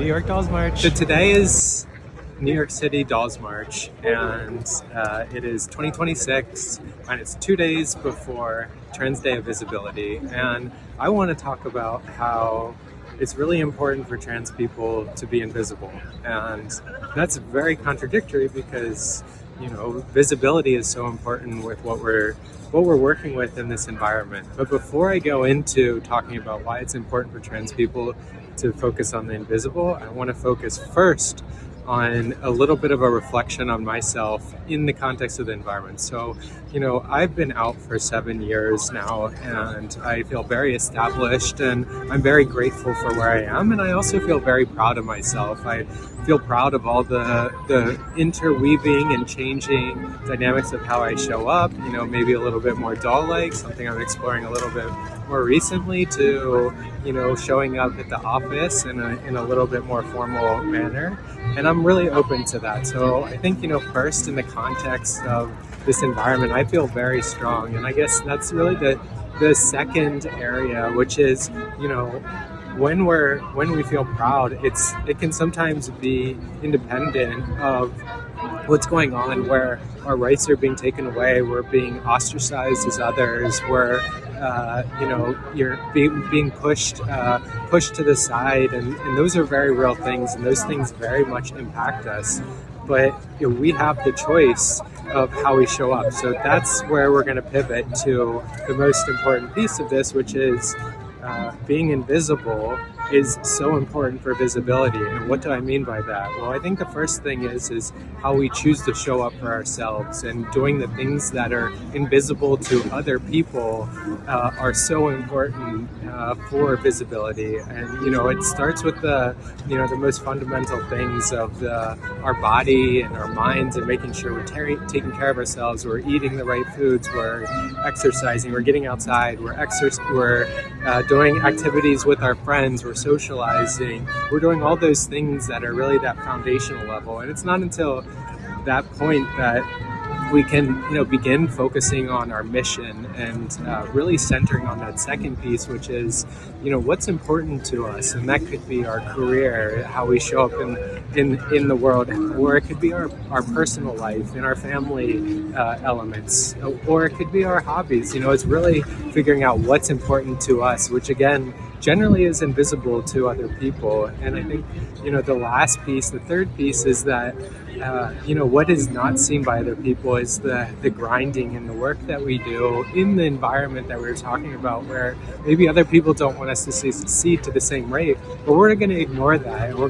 New York Dolls March. So today is New York City Dolls March, and it is 2026, and it's 2 days before Trans Day of Visibility. And I want to talk about how it's really important for trans people to be invisible. And that's very contradictory because, visibility is so important with what we're working with in this environment. But before I go into talking about why it's important for trans people to focus on the invisible, I want to focus first on a little bit of a reflection on myself in the context of the environment. So, I've been out for 7 years now, and I feel very established, and I'm very grateful for where I am, and I also feel very proud of myself. I feel proud of all the interweaving and changing dynamics of how I show up, maybe a little bit more doll-like, something I'm exploring a little bit more recently, to showing up at the office in a little bit more formal manner, and I'm really open to that. So I think first, in the context of this environment, I feel very strong, and I guess that's really the second area, which is when we feel proud, it can sometimes be independent of what's going on, where our rights are being taken away, we're being ostracized as others, we're you're being pushed to the side, and those are very real things, and those things very much impact us. But we have the choice of how we show up. So that's where we're going to pivot to the most important piece of this, which is being invisible is so important for visibility. And what do I mean by that? Well, I think the first thing is how we choose to show up for ourselves, and doing the things that are invisible to other people are so important for visibility. And it starts with the most fundamental things of our body and our minds, and making sure we're taking care of ourselves, we're eating the right foods, we're exercising, we're getting outside, we're doing activities with our friends, we're socializing, we're doing all those things that are really that foundational level. And it's not until that point that we can begin focusing on our mission, and really centering on that second piece, which is what's important to us. And that could be our career, how we show up in the world, or it could be our personal life and our family elements, or it could be our hobbies. It's really figuring out what's important to us, which again generally is invisible to other people. And I think the last piece, the third piece, is that what is not seen by other people is the grinding and the work that we do in the environment that we were talking about, where maybe other people don't want us to succeed to the same rate, but we're going to ignore that, and we're